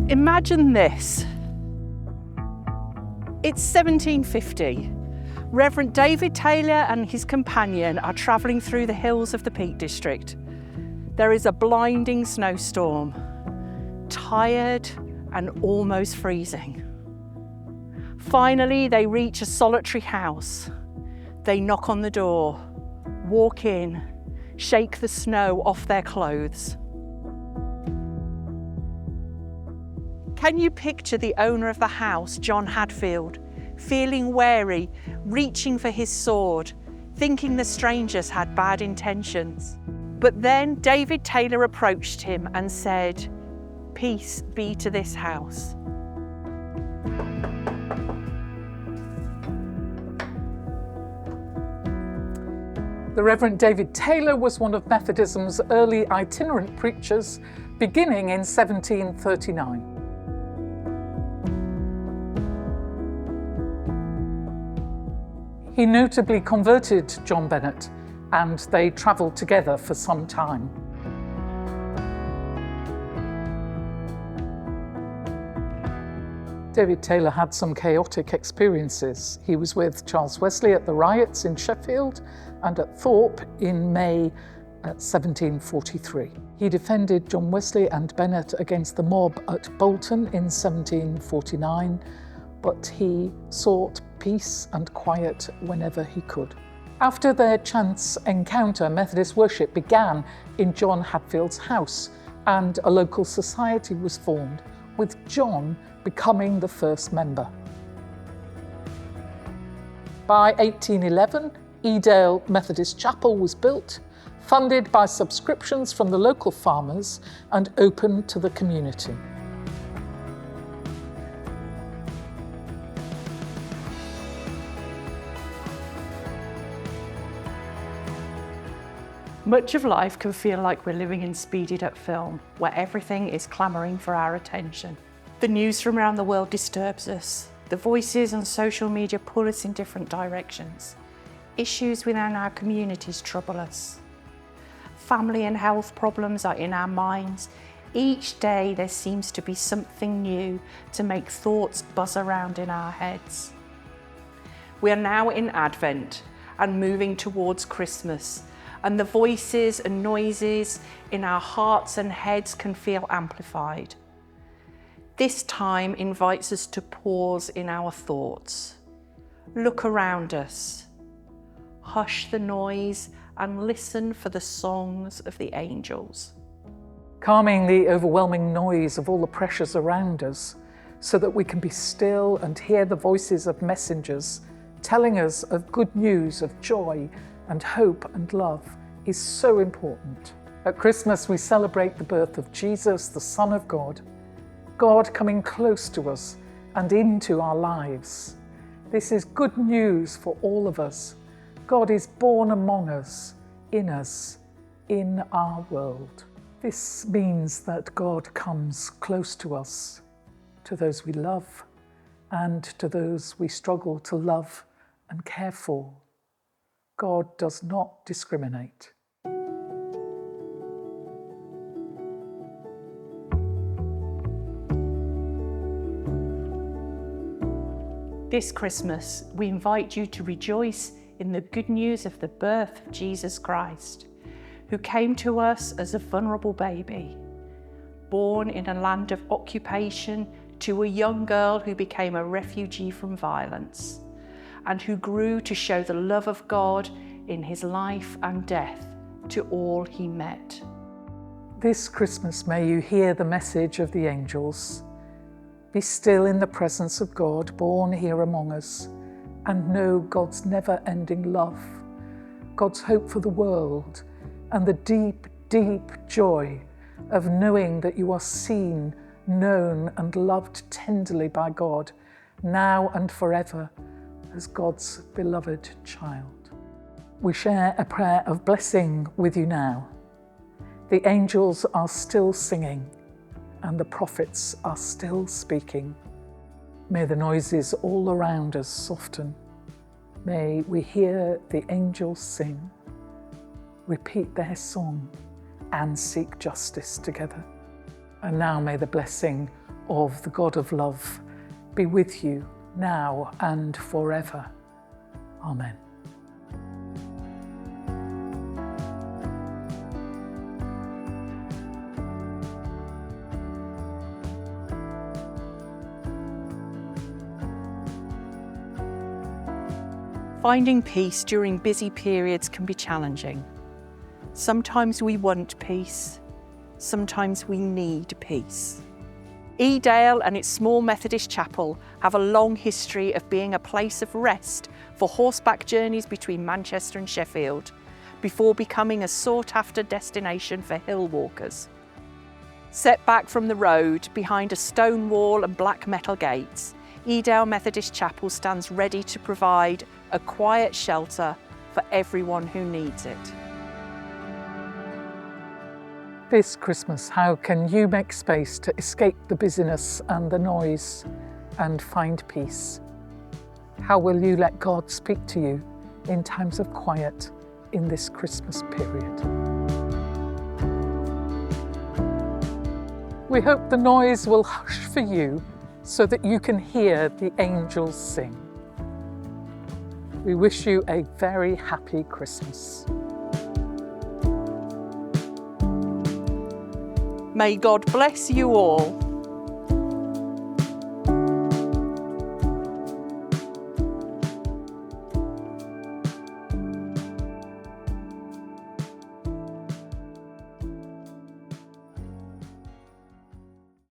Imagine this. It's 1750. Reverend David Taylor and his companion are travelling through the hills of the Peak District. There is a blinding snowstorm, tired and almost freezing. Finally, they reach a solitary house. They knock on the door, walk in, shake the snow off their clothes. Can you picture the owner of the house, John Hadfield, feeling wary, reaching for his sword, thinking the strangers had bad intentions? But then David Taylor approached him and said, "Peace be to this house." The Reverend David Taylor was one of Methodism's early itinerant preachers, beginning in 1739. He notably converted John Bennett, and they travelled together for some time. David Taylor had some chaotic experiences. He was with Charles Wesley at the riots in Sheffield and at Thorpe in May 1743. He defended John Wesley and Bennett against the mob at Bolton in 1749, but he sought peace and quiet whenever he could. After their chance encounter, Methodist worship began in John Hadfield's house, and a local society was formed, with John becoming the first member. By 1811, Edale Methodist Chapel was built, funded by subscriptions from the local farmers and open to the community. Much of life can feel like we're living in speeded up film, where everything is clamouring for our attention. The news from around the world disturbs us. The voices on social media pull us in different directions. Issues within our communities trouble us. Family and health problems are in our minds. Each day there seems to be something new to make thoughts buzz around in our heads. We are now in Advent and moving towards Christmas, and the voices and noises in our hearts and heads can feel amplified. This time invites us to pause in our thoughts. Look around us. Hush the noise and listen for the songs of the angels. Calming the overwhelming noise of all the pressures around us so that we can be still and hear the voices of messengers telling us of good news of joy and hope and love is so important. At Christmas, we celebrate the birth of Jesus, the Son of God, God coming close to us and into our lives. This is good news for all of us. God is born among us, in our world. This means that God comes close to us, to those we love, and to those we struggle to love and care for. God does not discriminate. This Christmas, we invite you to rejoice in the good news of the birth of Jesus Christ, who came to us as a vulnerable baby, born in a land of occupation to a young girl who became a refugee from violence, and who grew to show the love of God in his life and death to all he met. This Christmas, may you hear the message of the angels. Be still in the presence of God, born here among us, and know God's never-ending love, God's hope for the world, and the deep, deep joy of knowing that you are seen, known, and loved tenderly by God, now and forever, as God's beloved child. We share a prayer of blessing with you now. The angels are still singing, and the prophets are still speaking. May the noises all around us soften. May we hear the angels sing, repeat their song, and seek justice together. And now may the blessing of the God of love be with you now and forever. Amen. Finding peace during busy periods can be challenging. Sometimes we want peace, sometimes we need peace. Edale and its small Methodist chapel have a long history of being a place of rest for horseback journeys between Manchester and Sheffield, before becoming a sought-after destination for hill walkers. Set back from the road, behind a stone wall and black metal gates, Edale Methodist Chapel stands ready to provide a quiet shelter for everyone who needs it. This Christmas, how can you make space to escape the busyness and the noise and find peace? How will you let God speak to you in times of quiet in this Christmas period? We hope the noise will hush for you so that you can hear the angels sing. We wish you a very happy Christmas. May God bless you all.